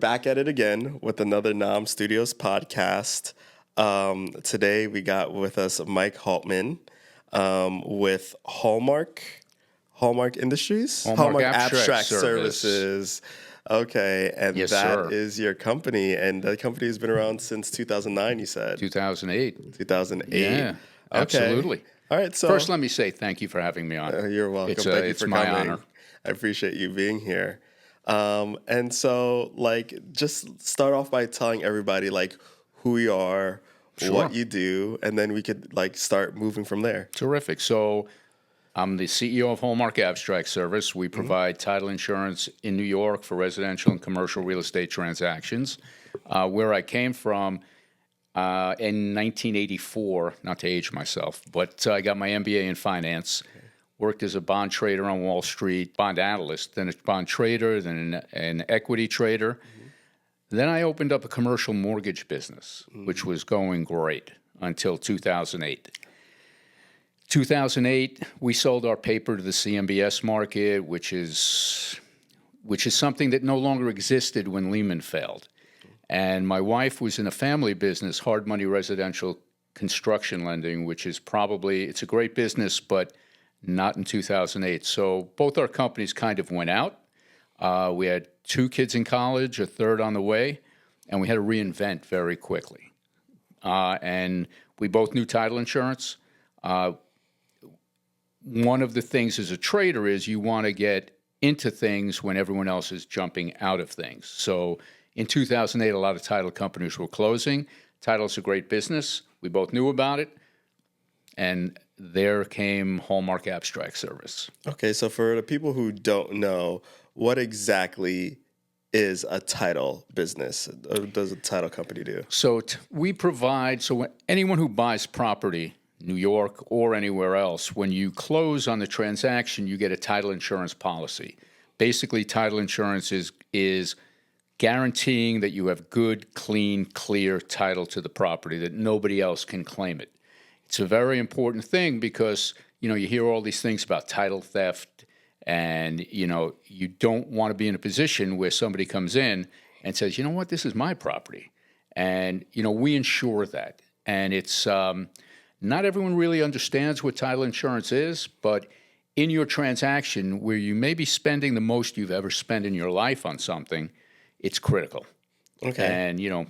back at it again with another NOM Studios podcast. Today we got with us Mike Haltman with Hallmark Industries? Hallmark Abstract Service. Services. Okay, and Yes, that sir. is your company, and the company has been around since 2009, you said? 2008. 2008. Yeah, absolutely. All right, so... First, let me say thank you for having me on. You're welcome. It's, Thank you it's for my coming. honor. I appreciate you being here. And so, just start off by telling everybody, who you are, Sure. what you do, and then we could, start moving from there. Terrific. So I'm the CEO of Hallmark Abstract Service. We provide title insurance in New York for residential and commercial real estate transactions. Where I came from in 1984, not to age myself, but I got my MBA in finance. Worked as a bond trader on Wall Street, bond analyst, then a bond trader, then an equity trader. Then I opened up a commercial mortgage business, which was going great until 2008. 2008, we sold our paper to the CMBS market, which is something that no longer existed when Lehman failed. And my wife was in a family business, hard money residential construction lending, which is it's a great business, but not in 2008. So both our companies kind of went out. We had 2 kids in college, a third on the way, and we had to reinvent very quickly. And we both knew title insurance. One of the things as a trader is you want to get into things when everyone else is jumping out of things. So in 2008, a lot of title companies were closing. Title's a great business. We both knew about it. And there came Hallmark Abstract Service. Okay, so for the people who don't know, what exactly is a title business? Or does a title company do? So we provide, anyone who buys property, New York or anywhere else, when you close on the transaction, you get a title insurance policy. Basically, title insurance is guaranteeing that you have good, clean, clear title to the property, that nobody else can claim it. It's a very important thing because, you hear all these things about title theft, and, you don't want to be in a position where somebody comes in and says, you know what, this is my property. And, we insure that. And it's not everyone really understands what title insurance is, but in your transaction where you may be spending the most you've ever spent in your life on something, it's critical. Okay. And,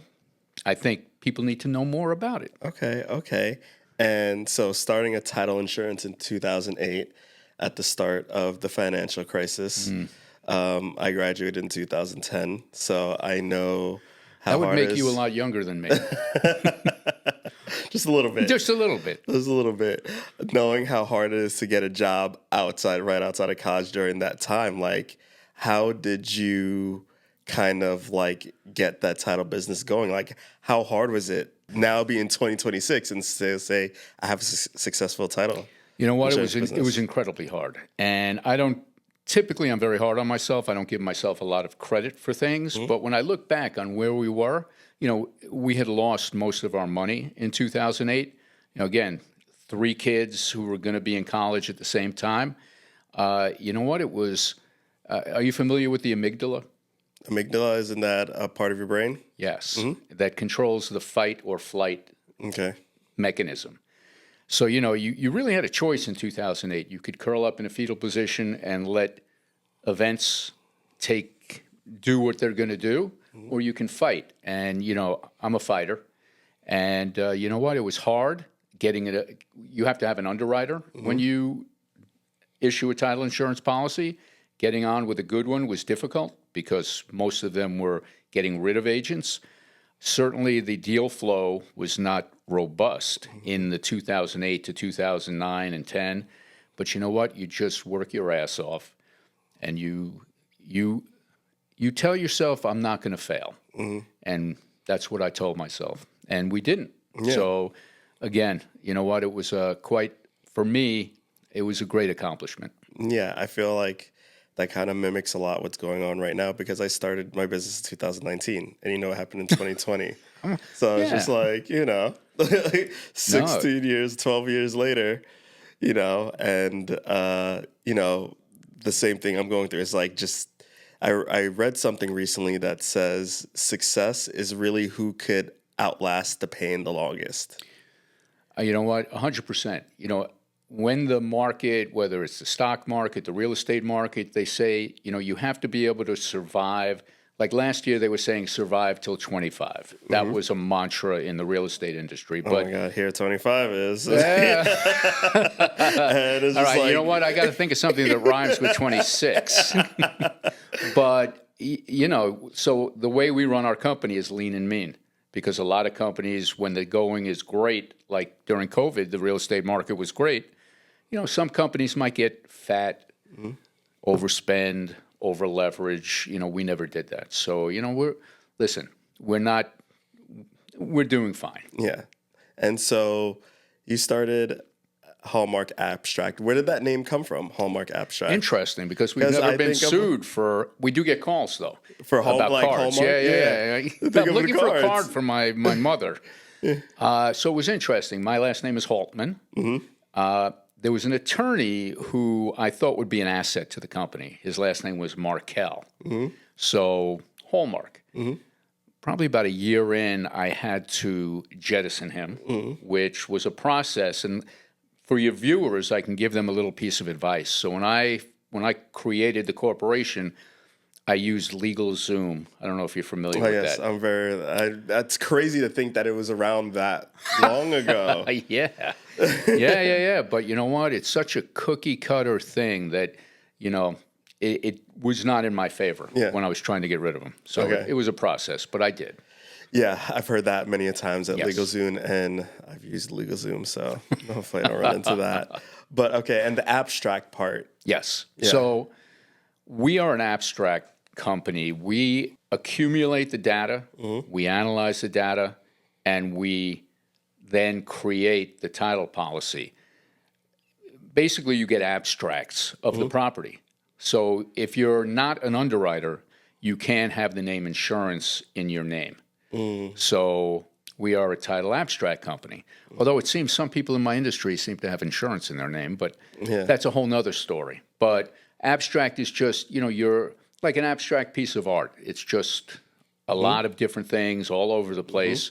I think people need to know more about it. Okay. And so starting a title insurance in 2008 at the start of the financial crisis, I graduated in 2010, so I know how hard it is. That would make you a lot younger than me. Just a little bit. Just a little bit. Just a little bit. Knowing how hard it is to get a job right outside of college during that time, how did you kind of get that title business going? How hard was it now being 2026 and say I have a successful title? You know what? It was incredibly hard. And I'm very hard on myself. I don't give myself a lot of credit for things. But when I look back on where we were, we had lost most of our money in 2008. Again, 3 kids who were going to be in college at the same time. You know what? It was, are you familiar with the amygdala? Amygdala, isn't that a part of your brain? Yes. That controls the fight or flight mechanism. So, you really had a choice in 2008. You could curl up in a fetal position and let events do what they're going to do, or you can fight. And, I'm a fighter. And you know what? It was hard getting it. You have to have an underwriter when you issue a title insurance policy. Getting on with a good one was difficult because most of them were getting rid of agents. Certainly, the deal flow was not robust in the 2008 to 2009 and 10. But you know what? You just work your ass off, and you tell yourself, I'm not going to fail. And that's what I told myself. And we didn't. Yeah. So, again, you know what? It was for me, it was a great accomplishment. Yeah, I feel like that kind of mimics a lot what's going on right now because I started my business in 2019 and what happened in 2020. So it's just 16 years, 12 years later, and the same thing I'm going through is just I read something recently that says success is really who could outlast the pain the longest. You know what? 100%. You know, when the market, whether it's the stock market, the real estate market, they say, you know, you have to be able to survive. Like last year, they were saying survive till 25. That was a mantra in the real estate industry. But, oh my God, here 25 is. Yeah. And all right, you know what? I got to think of something that rhymes with 26. But, you know, so the way we run our company is lean and mean. Because a lot of companies, when the going is great, like during COVID, the real estate market was great. You know, some companies might get fat, overspend, over leverage. You know, we never did that. So, you know, we're doing fine. Yeah. And so you started Hallmark Abstract. Where did that name come from, Hallmark Abstract? Interesting, because we've never been sued for. We do get calls though for about like cards. Hallmark. Yeah. I'm looking for a card for my mother. So it was interesting. My last name is Haltman. There was an attorney who I thought would be an asset to the company. His last name was Markel. So Hallmark. Probably about a year in, I had to jettison him, which was a process. And for your viewers, I can give them a little piece of advice. So when I created the corporation, I used LegalZoom. I don't know if you're familiar with that. I'm very. That's crazy to think that it was around that long ago. Yeah. But you know what? It's such a cookie cutter thing that, you know, it was not in my favor when I was trying to get rid of them. So it was a process, but I did. Yeah, I've heard that many a times at LegalZoom, and I've used LegalZoom, so hopefully I don't run into that. But okay, and the abstract part. Yes. Yeah. So we are an abstract company. We accumulate the data, we analyze the data, and we then create the title policy. Basically, you get abstracts of the property. So if you're not an underwriter, you can't have the name insurance in your name. So we are a title abstract company. Although it seems some people in my industry seem to have insurance in their name, but that's a whole nother story. But abstract is just, you know, you're like an abstract piece of art. It's just a lot of different things all over the place.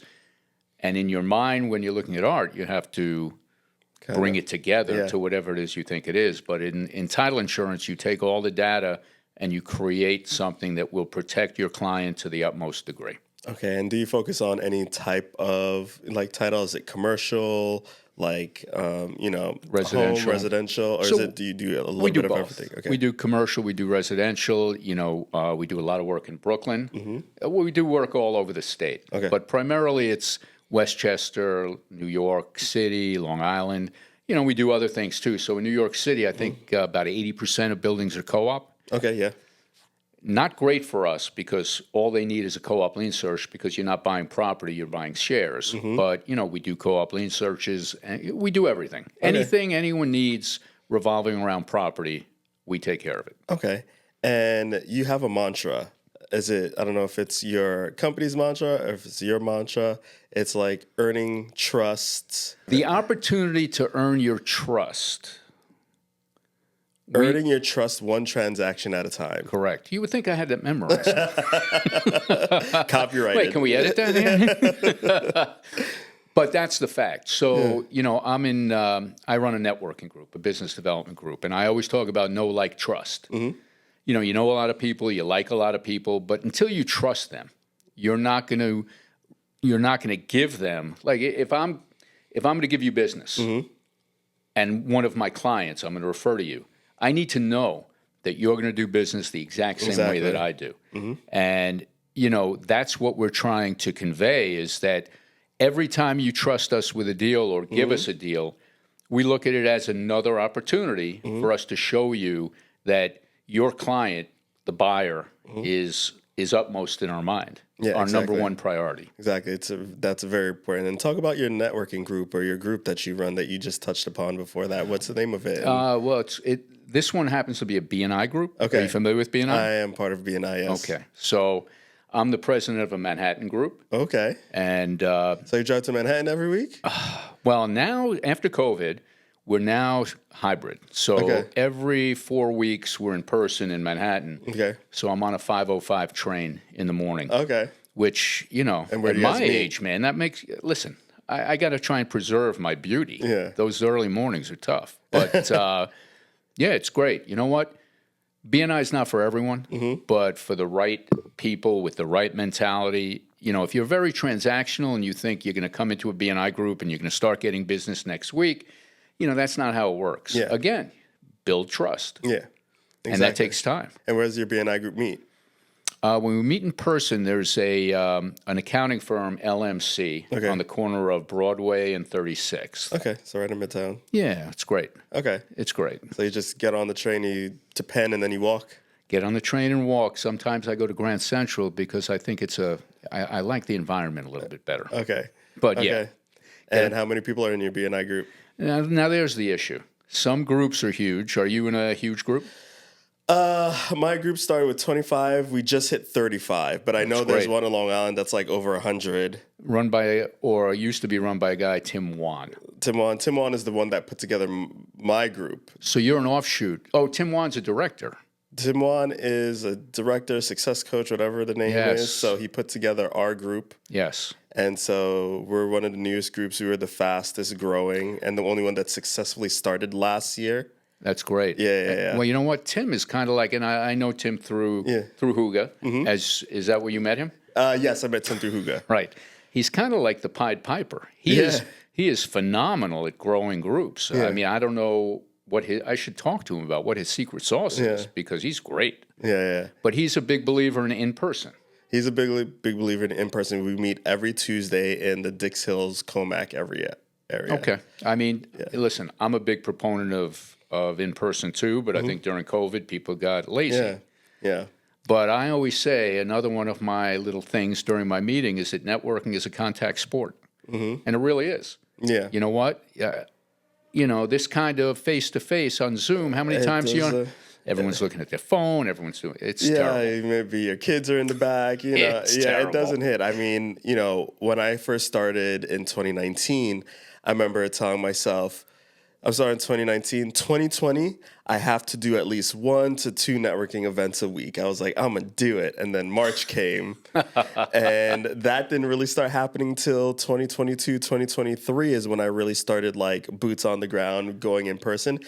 And in your mind, when you're looking at art, you have to bring it together to whatever it is you think it is. But in title insurance, you take all the data and you create something that will protect your client to the utmost degree. Okay, and do you focus on any type of like title? Is it commercial, like residential, home, residential, or do you do a little bit of everything? Okay. We do commercial, we do residential. You know, we do a lot of work in Brooklyn. We do work all over the state, but primarily it's Westchester, New York City, Long Island. You know, we do other things too. So in New York City, I think about 80% of buildings are co-op. Okay, yeah. Not great for us because all they need is a co-op lien search because you're not buying property, you're buying shares. But, you know, we do co-op lien searches and we do everything. Anything anyone needs revolving around property, we take care of it. Okay. And you have a mantra. Is it, I don't know if it's your company's mantra or if it's your mantra. It's like earning trust. The opportunity to earn your trust. Earning your trust one transaction at a time. Correct. You would think I had that memorized. Copyrighted. Wait, can we edit that in? But that's the fact. So, you know, I run a networking group, a business development group, and I always talk about know, like, trust. You know a lot of people, you like a lot of people, but until you trust them, you're not going to give them, like if I'm going to give you business and one of my clients, I'm going to refer to you, I need to know that you're going to do business the exact same way that I do. And, you know, that's what we're trying to convey is that every time you trust us with a deal or give us a deal, we look at it as another opportunity for us to show you that your client, the buyer, is utmost in our mind. Our number one priority. Exactly. That's very important. And talk about your networking group or your group that you run that you just touched upon before that. What's the name of it? Well, this one happens to be a B&I group. Okay. Are you familiar with B&I? I am part of B&I, yes. Okay. So I'm the president of a Manhattan group. Okay. And so you drive to Manhattan every week? Well, now after COVID, We're now hybrid. So every 4 weeks we're in person in Manhattan. Okay. So I'm on a 5:05 train in the morning. Okay. Which, you know, and where at my age, man, that makes, listen, I got to try and preserve my beauty. Yeah. Those early mornings are tough. But, yeah, it's great. You know what? B&I is not for everyone, but for the right people with the right mentality, you know, if you're very transactional and you think you're going to come into a B&I group and you're going to start getting business next week, you know, that's not how it works. Yeah. Again, build trust. Yeah. Exactly. And that takes time. And where does your B&I group meet? When we meet in person, there's an accounting firm, LMC, on the corner of Broadway and 36th. Okay, so right in Midtown. Yeah, it's great. Okay. It's great. So you just get on the train to Penn and then you walk? Get on the train and walk. Sometimes I go to Grand Central because I think I like the environment a little bit better. Okay. But yeah. And how many people are in your B&I group? Now there's the issue. Some groups are huge. Are you in a huge group? My group started with 25. We just hit 35, but I know there's one in Long Island that's like over 100. Run by, or used to be run by a guy, Tim Wan. Tim Wan is the one that put together my group. So you're an offshoot. Oh, Tim Wan's a director. Tim Wan is a director, success coach, whatever the name is. So he put together our group. Yes. And so we're one of the newest groups. We were the fastest growing and the only one that successfully started last year. That's great. Yeah. Well, you know what? Tim is kind of like, and I know Tim through Huga. Is that where you met him? Yes, I met Tim through Huga. Right. He's kind of like the Pied Piper. He is phenomenal at growing groups. I mean, I don't know I should talk to him about what his secret sauce is because he's great. Yeah. But he's a big believer in person. He's a big believer in person. We meet every Tuesday in the Dix Hills, Comac area. Okay. I mean, listen, I'm a big proponent of in-person too, but I think during COVID, people got lazy. Yeah. But I always say another one of my little things during my meeting is that networking is a contact sport. And it really is. Yeah. You know what? You know, this kind of face-to-face on Zoom, how many times everyone's looking at their phone, everyone's doing it's terrible. Maybe your kids are in the back, you know. Terrible. It doesn't hit. I mean, you know, when I first started in 2019, I remember telling myself, I'm sorry, in 2019, 2020, I have to do at least 1 to 2 networking events a week. I was like, I'm going to do it. And then March came, and that didn't really start happening till 2022, 2023 is when I really started like boots on the ground, going in person.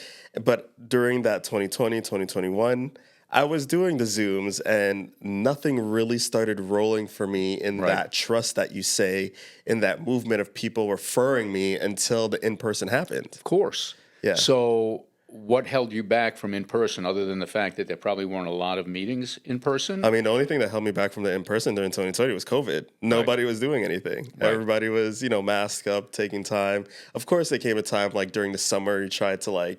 But during that 2020, 2021, I was doing the Zooms and nothing really started rolling for me in that trust that you say, in that movement of people referring me until the in-person happened. Of course. Yeah. So what held you back from in-person other than the fact that there probably weren't a lot of meetings in person? I mean, the only thing that held me back from the in-person during 2020 was COVID. Nobody was doing anything. Everybody was, masked up, taking time. Of course, there came a time like during the summer, you tried to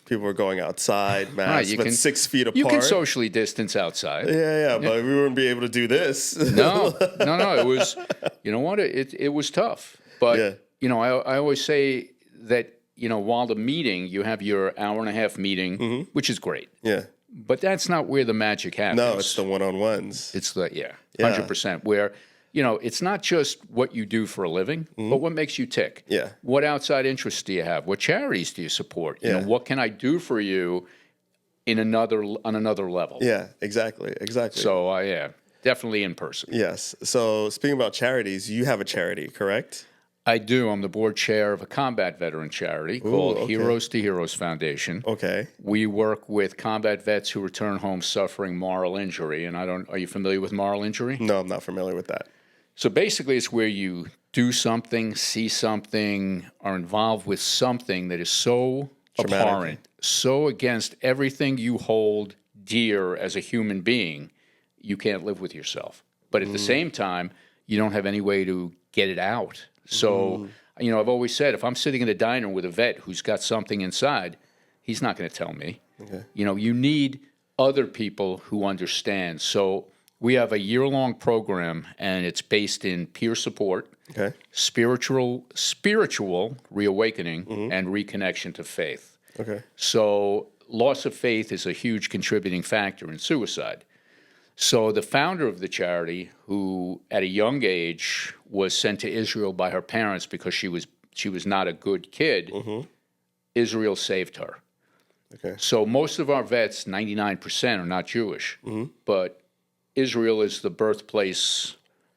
people were going outside, masks, but 6 feet apart. You can socially distance outside. Yeah, but we wouldn't be able to do this. No. It was, you know what? It was tough. But, I always say that, while the meeting, you have your hour-and-a-half meeting, which is great. Yeah. But that's not where the magic happens. No, it's the one-on-ones. It's 100%. Where, it's not just what you do for a living, but what makes you tick. Yeah. What outside interests do you have? What charities do you support? You know, what can I do for you on another level? Yeah, exactly. So, definitely in person. Yes. So, speaking about charities, you have a charity, correct? I do. I'm the board chair of a combat veteran charity called Heroes to Heroes Foundation. Okay. We work with combat vets who return home suffering moral injury. And are you familiar with moral injury? No, I'm not familiar with that. So basically, it's where you do something, see something, are involved with something that is so abhorrent, so against everything you hold dear as a human being, you can't live with yourself. But at the same time, you don't have any way to get it out. So, I've always said, if I'm sitting in a diner with a vet who's got something inside, he's not going to tell me. Okay. You need other people who understand. So we have a year-long program, and it's based in peer support, spiritual reawakening, and reconnection to faith. Okay. So loss of faith is a huge contributing factor in suicide. So the founder of the charity, who at a young age was sent to Israel by her parents because she was not a good kid, Israel saved her. Okay. So most of our vets, 99%, are not Jewish, but Israel is the birthplace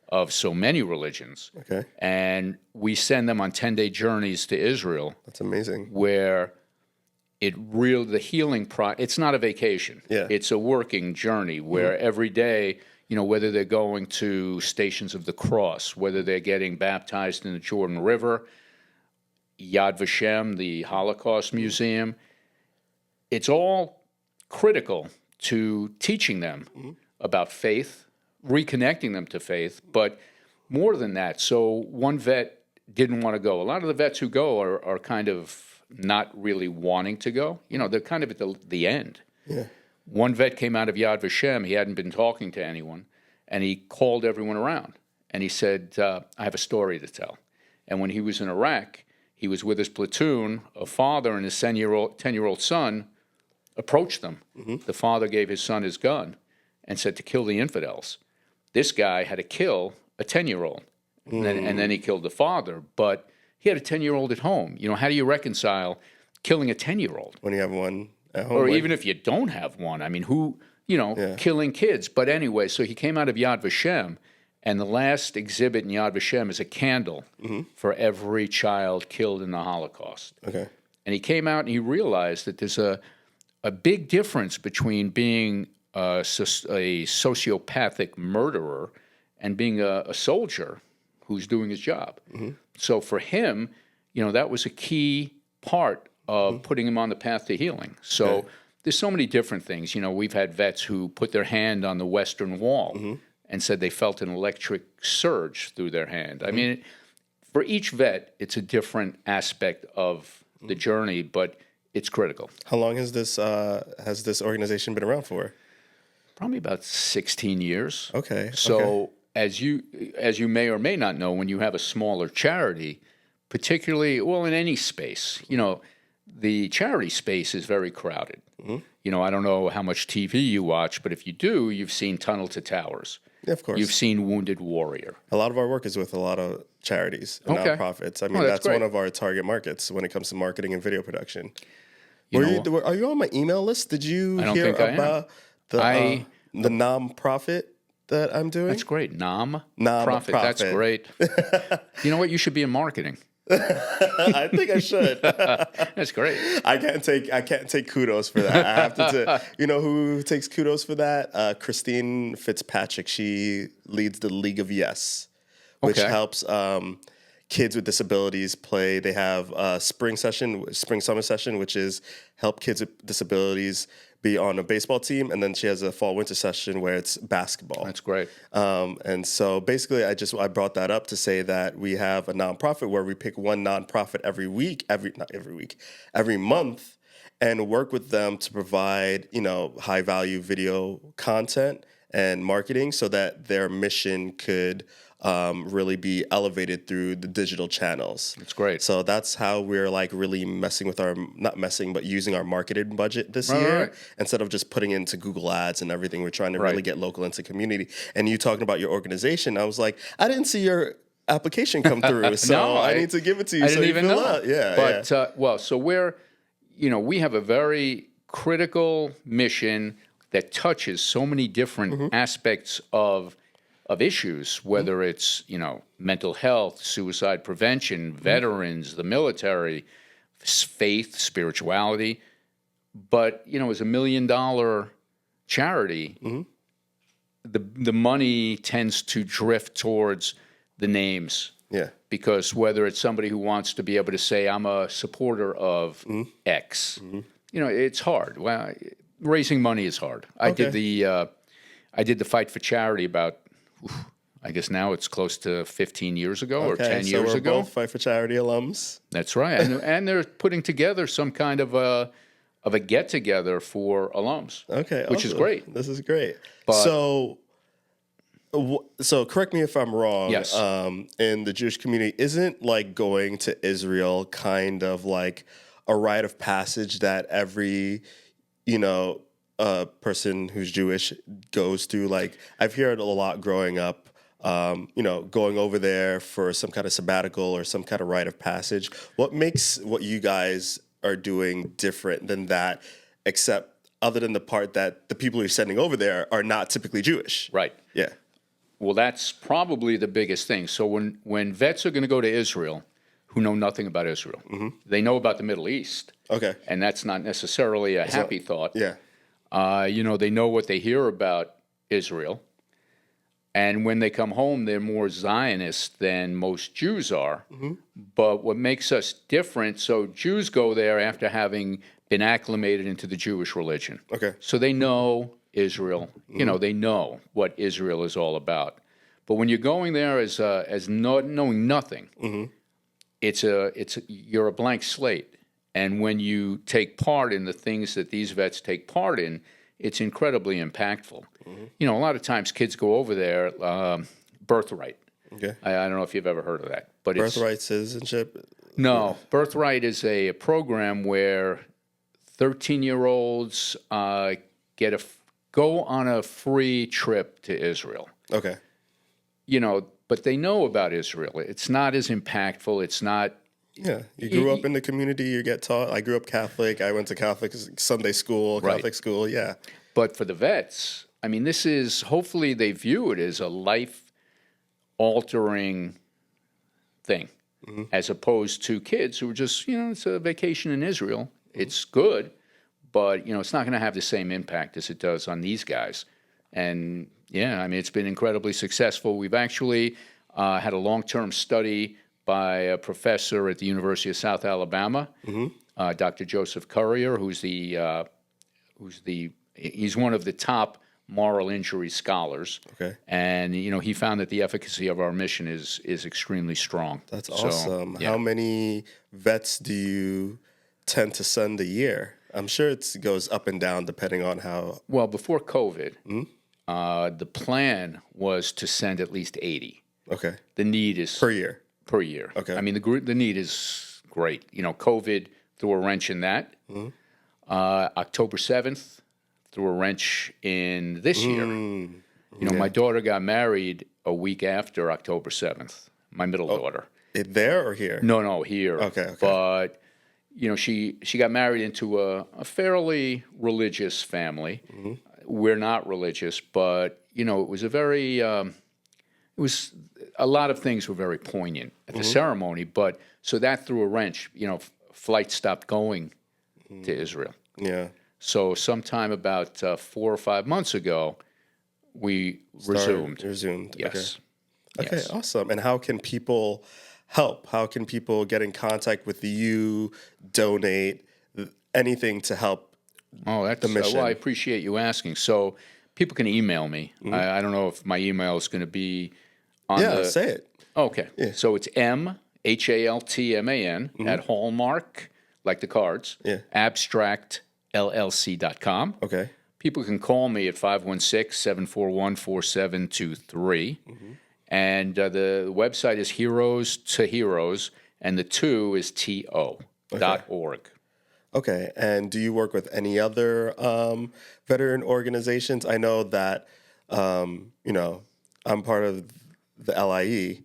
of so many religions. Okay. And we send them on 10-day journeys to Israel. That's amazing. Where the healing it's not a vacation. Yeah. It's a working journey where every day, whether they're going to Stations of the Cross, whether they're getting baptized in the Jordan River, Yad Vashem, the Holocaust Museum, it's all critical to teaching them about faith, reconnecting them to faith, but more than that. So one vet didn't want to go. A lot of the vets who go are kind of not really wanting to go. They're kind of at the end. Yeah. One vet came out of Yad Vashem. He hadn't been talking to anyone, and he called everyone around. And he said, I have a story to tell. And when he was in Iraq, he was with his platoon. A father and his 10-year-old son approached them. The father gave his son his gun and said to kill the infidels. This guy had to kill a 10-year-old, and then he killed the father. But he had a 10-year-old at home. How do you reconcile killing a 10-year-old? When you have one at home. Or even if you don't have one. I mean, killing kids. But anyway, so he came out of Yad Vashem, and the last exhibit in Yad Vashem is a candle for every child killed in the Holocaust. Okay. And he came out and he realized that there's a big difference between being a sociopathic murderer and being a soldier who's doing his job. So for him, that was a key part of putting him on the path to healing. So there's so many different things. We've had vets who put their hand on the Western Wall and said they felt an electric surge through their hand. I mean, for each vet, it's a different aspect of the journey, but it's critical. How long has this organization been around for? Probably about 16 years. Okay. So as you may or may not know, when you have a smaller charity, particularly, in any space, the charity space is very crowded. I don't know how much TV you watch, but if you do, you've seen Tunnel to Towers. Yeah, of course. You've seen Wounded Warrior. A lot of our work is with a lot of charities and nonprofits. I mean, that's one of our target markets when it comes to marketing and video production. Are you on my email list? Did you hear about the nonprofit that I'm doing? That's great. NOM Profit. That's great. You know what? You should be in marketing. I think I should. That's great. I can't take kudos for that. I have to. You know who takes kudos for that? Christine Fitzpatrick. She leads the League of Yes, which helps kids with disabilities play. They have a spring summer session, which is help kids with disabilities be on a baseball team, and then she has a fall winter session where it's basketball. That's great. And so basically, I brought that up to say that we have a nonprofit where we pick one nonprofit every month, and work with them to provide high value video content and marketing so that their mission could really be elevated through the digital channels. That's great. So that's how we're really using our marketing budget this year. Right. Instead of just putting into Google Ads and everything. We're trying to really get local into community. And you talking about your organization, I was like, I didn't see your application come through, so I need to give it to you. I didn't even know. Out. Yeah, but so we're, we have a very critical mission that touches so many different aspects of issues, whether it's, mental health, suicide prevention, veterans, the military, faith, spirituality. But, as $1 million charity, the money tends to drift towards the names. Yeah. Because whether it's somebody who wants to be able to say, I'm a supporter of X, it's hard. Well, raising money is hard. I did the Fight for Charity about, I guess now it's close to 15 years ago or 10 years we're ago. Both Fight for Charity alums. That's right, and they're putting together some kind of a get together for alums. Okay, which is great. This is great. But, so correct me if I'm wrong. Yes. In the Jewish community, isn't going to Israel kind of like a rite of passage that every person who's Jewish goes through? I've heard a lot growing up, going over there for some kind of sabbatical or some kind of rite of passage. What makes what you guys are doing different than that, except other than the part that the people you're sending over there are not typically Jewish? Right. Yeah. Well, that's probably the biggest thing. So when vets are going to go to Israel, who know nothing about Israel, they know about the Middle East. Okay. And that's not necessarily a happy thought. Yeah. They know what they hear about Israel. And when they come home, they're more Zionist than most Jews are. But what makes us different, so Jews go there after having been acclimated into the Jewish religion. Okay. So they know Israel. They know what Israel is all about. But when you're going there as knowing nothing, you're a blank slate. And when you take part in the things that these vets take part in, it's incredibly impactful. A lot of times kids go over there, birthright. Okay. I don't know if you've ever heard of that. But Birthright citizenship? No. Birthright is a program where 13-year-olds go on a free trip to Israel. Okay. But they know about Israel. It's not as impactful. It's not... Yeah, you grew up in the community, you get taught. I grew up Catholic. I went to Catholic Sunday school, Catholic school, yeah. But for the vets, this is, hopefully they view it as a life-altering thing, as opposed to kids who are just, it's a vacation in Israel. It's good, but, it's not going to have the same impact as it does on these guys. And, it's been incredibly successful. We've actually had a long-term study by a professor at the University of South Alabama, Dr. Joseph Currier, he's one of the top moral injury scholars. Okay. And, he found that the efficacy of our mission is extremely strong. That's awesome. How many vets do you tend to send a year? I'm sure it goes up and down depending on how... Well, before COVID, the plan was to send at least 80. Okay. The need is... Per year? Per year. Okay. The need is great. COVID threw a wrench in that. October 7th threw a wrench in this year. My daughter got married a week after October 7th, my middle daughter. There or here? No, here. Okay. But, she got married into a fairly religious family. We're not religious, but, it was a very... a lot of things were very poignant at the ceremony, but so that threw a wrench. Flights stopped going to Israel. Yeah. So sometime about 4 or 5 months ago, we resumed. Yes. Okay, awesome. And how can people help? How can people get in contact with you, donate, anything to help the mission? Well, I appreciate you asking. So people can email me. I don't know if my email is going to be on say it. Okay. Yeah. So it's Haltman at Hallmark, like the cards, AbstractLLC.com. Okay. People can call me at 516-741-4723. And the website is Heroes to Heroes, and the 2 is TO.org. Okay. And do you work with any other veteran organizations? I know that, I'm part of the LIE.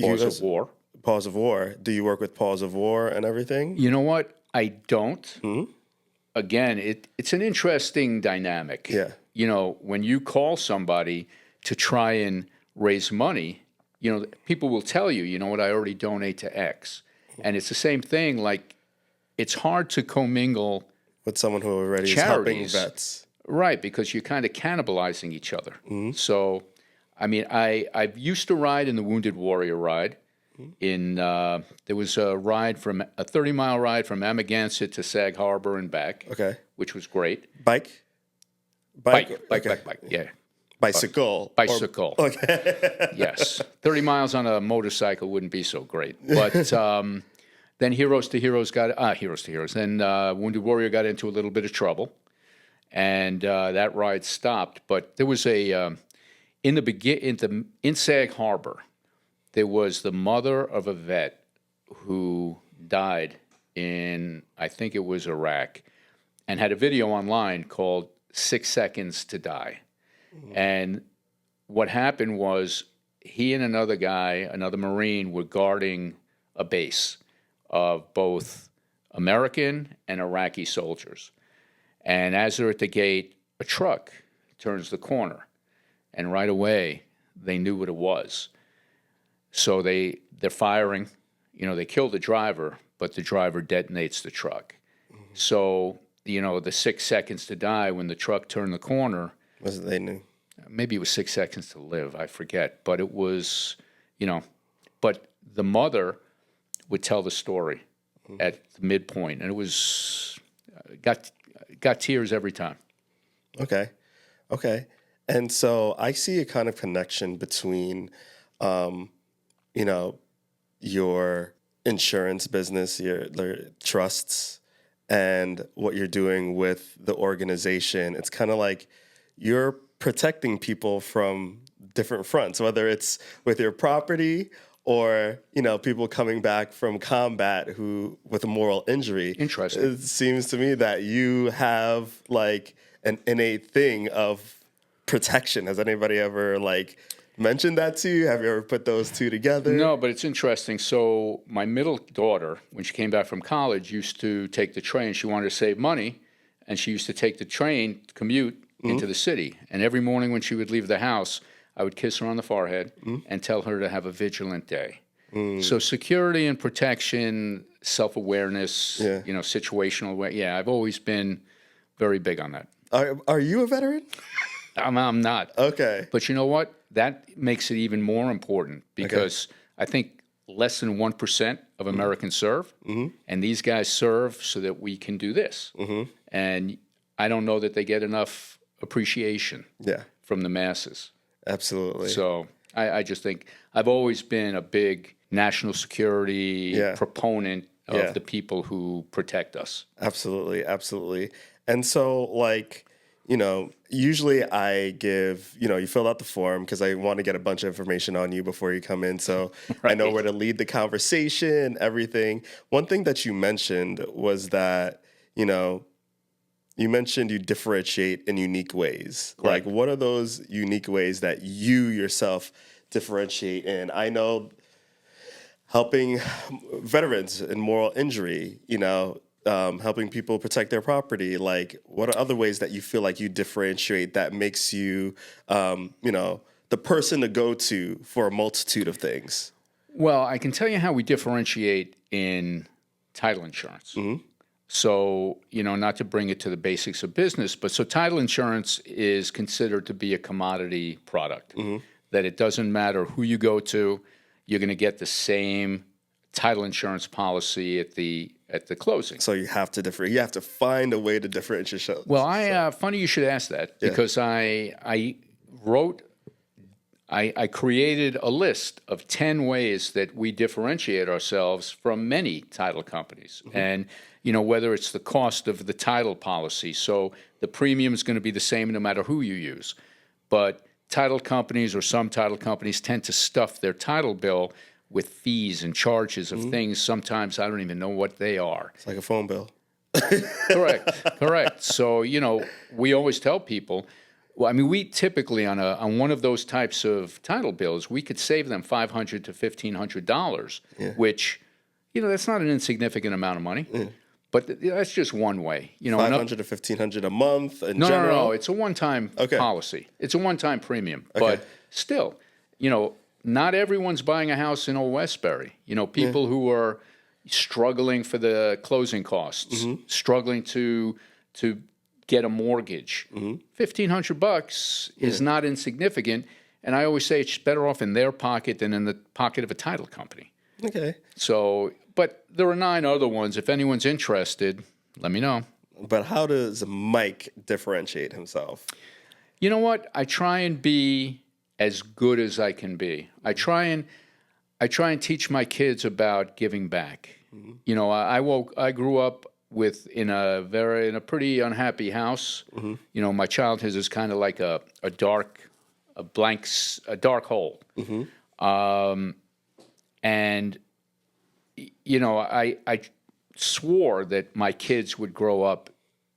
Pause of War. Pause of War. Do you work with Pause of War and everything? You know what? I don't. Again, it's an interesting dynamic. Yeah. When you call somebody to try and raise money, people will tell you, I already donate to X. And it's the same thing, like, it's hard to commingle with someone who already charities, is helping vets. Right, because you're kind of cannibalizing each other. So, I used to ride in the Wounded Warrior ride. There was a 30-mile ride from Amagansett to Sag Harbor and back. Okay. Which was great. Bike, yeah. Bicycle. Okay. Yes. 30 miles on a motorcycle wouldn't be so great. But then Heroes to Heroes. Then Wounded Warrior got into a little bit of trouble, and that ride stopped. But there was in Sag Harbor, there was the mother of a vet who died in, I think it was Iraq, and had a video online called 6 Seconds to Die. And what happened was he and another Marine, were guarding a base of both American and Iraqi soldiers. And as they're at the gate, a truck turns the corner, and right away they knew what it was. So they're firing. They kill the driver, but the driver detonates the truck. So, the 6 seconds to die when the truck turned the corner. Was it they knew? Maybe it was 6 seconds to live. I forget. But it was, but the mother would tell the story at the midpoint, and it was got tears every time. Okay. And so I see a kind of connection between, your insurance business, your trusts, and what you're doing with the organization. It's kind of like you're protecting people from different fronts, whether it's with your property or, people coming back from combat who with a moral injury. Interesting. It seems to me that you have like an innate thing of protection. Has anybody ever mentioned that to you? Have you ever put those two together? No, but it's interesting. So my middle daughter, when she came back from college, used to take the train. She wanted to save money, and she used to take the train commute into the city. And every morning when she would leave the house, I would kiss her on the forehead and tell her to have a vigilant day. So security and protection, self-awareness, situational awareness. Yeah, I've always been very big on that. Are you a veteran? I'm not. Okay. But you know what? That makes it even more important because I think less than 1% of Americans serve, and these guys serve so that we can do this. And I don't know that they get enough appreciation from the masses. Absolutely. So I just think I've always been a big national security proponent of the people who protect us. Absolutely. And so, usually I give, you fill out the form because I want to get a bunch of information on you before you come in. So I know where to lead the conversation, everything. One thing that you mentioned was that, you mentioned you differentiate in unique ways. Right. What are those unique ways that you yourself differentiate in? I know helping veterans in moral injury, helping people protect their property. What are other ways that you feel like you differentiate that makes you, the person to go to for a multitude of things? Well, I can tell you how we differentiate in title insurance. So, not to bring it to the basics of business, but so title insurance is considered to be a commodity product, that it doesn't matter who you go to, you're going to get the same title insurance policy at the closing. So you have to you have to find a way to differentiate yourself. Well, funny you should ask that because I created a list of 10 ways that we differentiate ourselves from many title companies. And, whether it's the cost of the title policy, so the premium is going to be the same no matter who you use. But title companies or some title companies tend to stuff their title bill with fees and charges of things. Sometimes I don't even know what they are. It's like a phone bill. Correct. So, we always tell people, we typically on one of those types of title bills, we could save them $500 to $1,500, which, that's not an insignificant amount of money. But that's just one way. $500 to $1,500 a month in general? No. It's a one-time policy. It's a one-time premium. Okay. But still, not everyone's buying a house in Old Westbury. People who are struggling for the closing costs, struggling to get a mortgage. $1,500 is not insignificant, and I always say it's better off in their pocket than in the pocket of a title company. Okay. So, but there are 9 other ones. If anyone's interested, let me know. But how does Mike differentiate himself? You know what? I try and be as good as I can be. I try and teach my kids about giving back. I grew up in a pretty unhappy house. My childhood is kind of like a dark hole. And I swore that my kids would grow up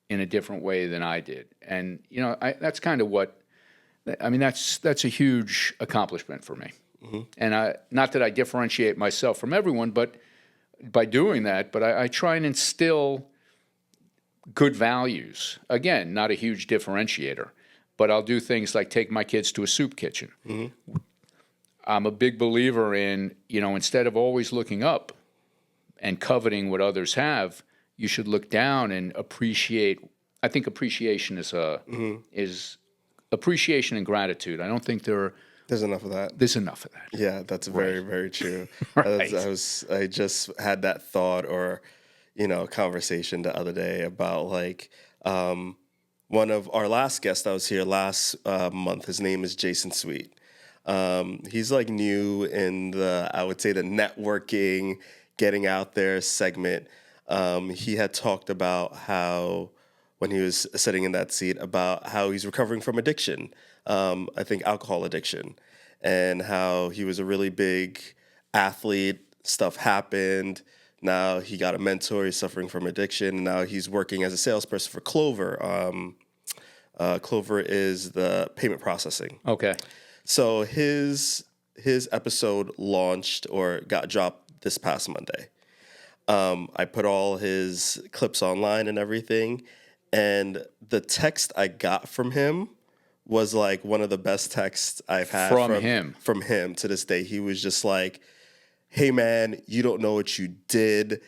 in a different way than I did. And that's kind of what that's a huge accomplishment for me. And not that I differentiate myself from everyone, but by doing that, but I try and instill good values. Again, not a huge differentiator, but I'll do things like take my kids to a soup kitchen. Mm-hmm. I'm a big believer in, instead of always looking up and coveting what others have, you should look down and appreciate. I think appreciation is appreciation and gratitude. I don't think there's enough of that. There's enough of that. Yeah, that's very, very true. Right. I just had that thought or, conversation the other day about like one of our last guests that was here last month. His name is Jason Sweet. He's like new in I would say the networking, getting out there segment. He had talked about how, when he was sitting in that seat, about how he's recovering from addiction. I think alcohol addiction, and how he was a really big athlete. Stuff happened. Now he got a mentor. He's suffering from addiction. And now he's working as a salesperson for Clover. Clover is the payment processing. Okay. So his episode launched or got dropped this past Monday. I put all his clips online and everything, and the text I got from him was like one of the best texts I've had from him to this day. He was just like, "Hey man, you don't know what you did.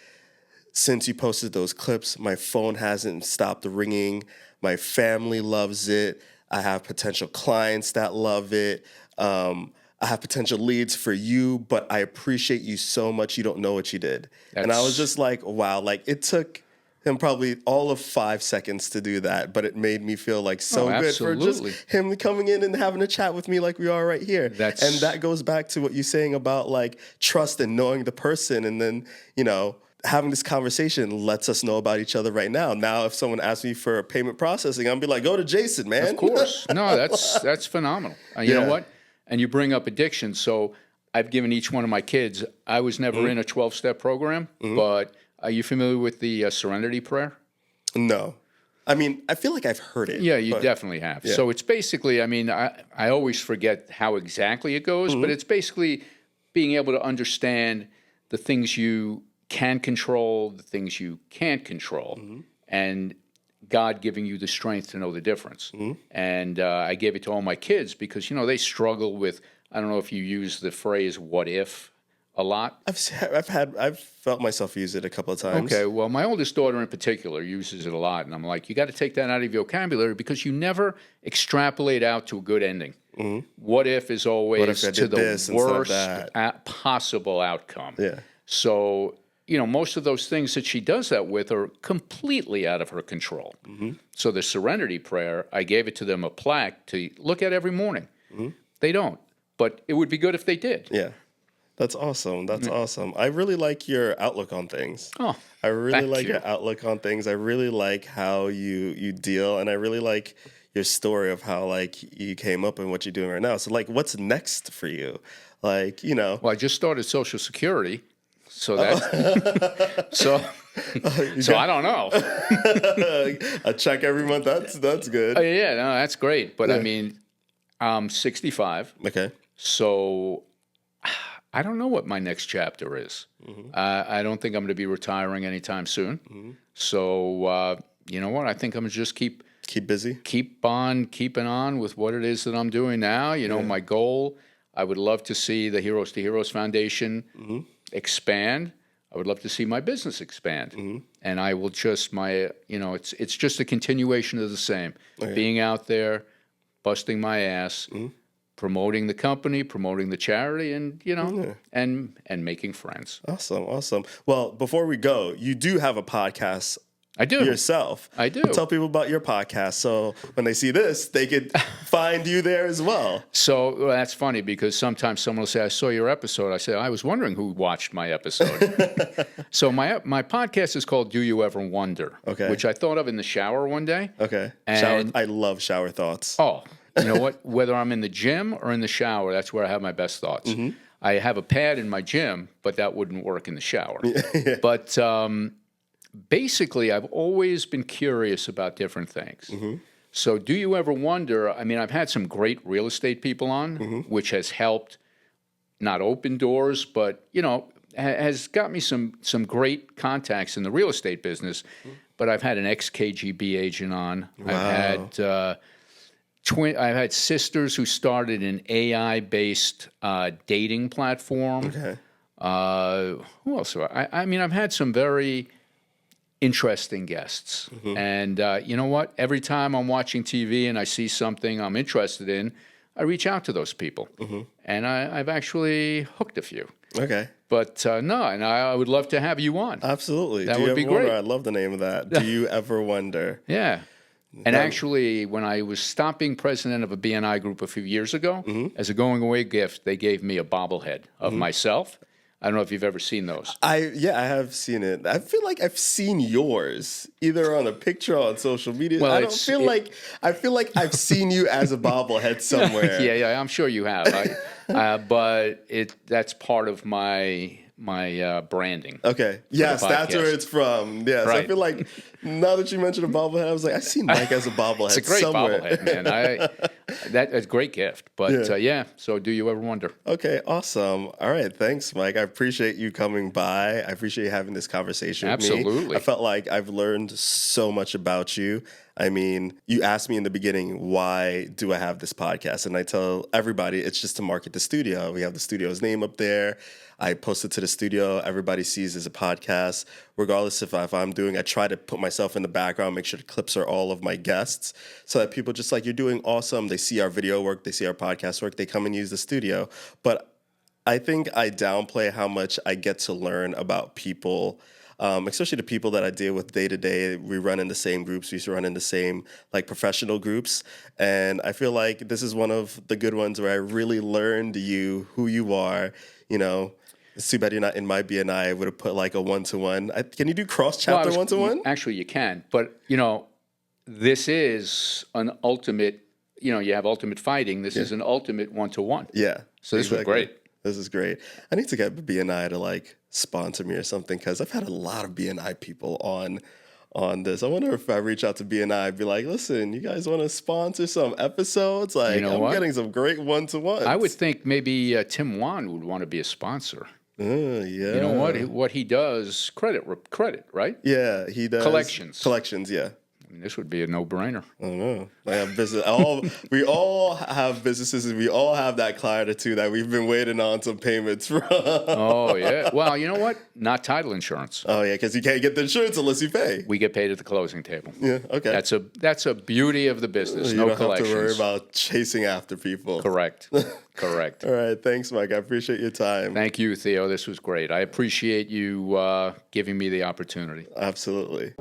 Since you posted those clips, my phone hasn't stopped ringing. My family loves it. I have potential clients that love it. I have potential leads for you, but I appreciate you so much. You don't know what you did." And I was just like, wow, like it took him probably all of 5 seconds to do that, but it made me feel like so good for just him coming in and having a chat with me like we are right here. And that goes back to what you're saying about like trust and knowing the person, and then, having this conversation lets us know about each other right now. Now, if someone asks me for payment processing, I'll be like, go to Jason, man. Of course. No, that's phenomenal. You know what? And you bring up addiction. So I've given each one of my kids, I was never in a 12-step program, but are you familiar with the Serenity Prayer? No. I mean, I feel like I've heard it. Yeah, you definitely have. Yeah. So it's basically, I always forget how exactly it goes, but it's basically being able to understand the things you can control, the things you can't control, and God giving you the strength to know the difference. And I gave it to all my kids because, they struggle with, I don't know if you use the phrase "what if" a lot. I've felt myself use it a couple of times. Okay, well, my oldest daughter in particular uses it a lot, and I'm like, you got to take that out of your vocabulary because you never extrapolate out to a good ending. What if is always to the worst possible outcome. Yeah. So, most of those things that she does that with are completely out of her control. So the Serenity Prayer, I gave it to them a plaque to look at every morning. They don't, but it would be good if they did. Yeah. That's awesome. That's awesome. I really like your outlook on things. Oh, I really like your outlook on things. I really like how you deal, and I really like your story of how like you came up and what you're doing right now. So like, what's next for you? Like, Well, I just started Social Security, so that so I don't know. A check every month. That's good. Yeah, no, that's great. But I'm 65. Okay. So I don't know what my next chapter is. I don't think I'm going to be retiring anytime soon. So, you know what? I think I'm going to just keep busy. Keep on keeping on with what it is that I'm doing now. My goal, I would love to see the Heroes to Heroes Foundation expand. I would love to see my business expand. And I will just, it's just a continuation of the same. Okay. Being out there, busting my ass, promoting the company, promoting the charity, and and making friends. Awesome. Well, before we go, you do have a podcast. I do. Yourself. I do. Tell people about your podcast so when they see this, they could find you there as well. So that's funny because sometimes someone will say, "I saw your episode." I say, "I was wondering who watched my episode." So my podcast is called "Do You Ever Wonder?" Okay. Which I thought of in the shower one day. Okay. I love shower thoughts. Oh, you know what? Whether I'm in the gym or in the shower, that's where I have my best thoughts. I have a pad in my gym, but that wouldn't work in the shower. Yeah. But basically, I've always been curious about different things. So do you ever wonder, I've had some great real estate people on, which has helped not open doors, but, has got me some great contacts in the real estate business. But I've had an ex-KGB agent on. Wow. I've had sisters who started an AI-based dating platform. Okay. Who else? I mean, I've had some very interesting guests. And you know what? Every time I'm watching TV and I see something I'm interested in, I reach out to those people. And I've actually hooked a few. Okay. But no, and I would love to have you on. Absolutely. That Do you would be ever wonder? great. I love the name of that. Do you ever wonder? Yeah. And actually, when I was stopped being president of a BNI group a few years ago, as a going-away gift, they gave me a bobblehead of myself. I don't know if you've ever seen those. I have seen it. I feel like I've seen yours either on a picture or on social media. Well, I feel like I've seen you as a bobblehead somewhere. Yeah, I'm sure you have. But that's part of my branding. Okay. Yes, that's where it's from. Yes. Right. I feel like now that you mentioned a bobblehead, I was like, I've seen Mike as a bobblehead. It's a great somewhere. bobblehead, man. That's a great gift. But yeah, so do you ever wonder? Okay, awesome. All right, thanks, Mike. I appreciate you coming by. I appreciate you having this conversation with me. Absolutely. I felt like I've learned so much about you. I mean, you asked me in the beginning, why do I have this podcast? And I tell everybody it's just to market the studio. We have the studio's name up there. I post it to the studio. Everybody sees as a podcast. Regardless if I'm doing, I try to put myself in the background, make sure the clips are all of my guests so that people just like, you're doing awesome. They see our video work. They see our podcast work. They come and use the studio. But I think I downplay how much I get to learn about people, especially the people that I deal with day to day. We run in the same groups. We used to run in the same like professional groups. And I feel like this is one of the good ones where I really learned who you are, you know. It's too bad you're not in my BNI. I would have put like a one-to-one. Can you do cross-chapter one-to-one? Actually, you can. But, this is an ultimate, you have ultimate fighting. This is an ultimate one-to-one. Yeah. So this was great. This is great. I need to get BNI to like sponsor me or something because I've had a lot of BNI people on this. I wonder if I reach out to BNI, I'd be like, listen, you guys want to sponsor some episodes? Like, I'm getting some great one-to-ones. I would think maybe Tim Wan would want to be a sponsor. Yeah. You know what? What he does, credit, right? Yeah, he does. Collections, yeah. I mean, this would be a no-brainer. I don't know. I have business. We all have businesses, and we all have that client or two that we've been waiting on some payments from. Oh, yeah. Well, you know what? Not title insurance. Oh, yeah, because you can't get the insurance unless you pay. We get paid at the closing table. Yeah, okay. That's a beauty of the business. You no don't collections. have to worry about chasing after people. Correct. All right. Thanks, Mike. I appreciate your time. Thank you, Theo. This was great. I appreciate you giving me the opportunity. Absolutely.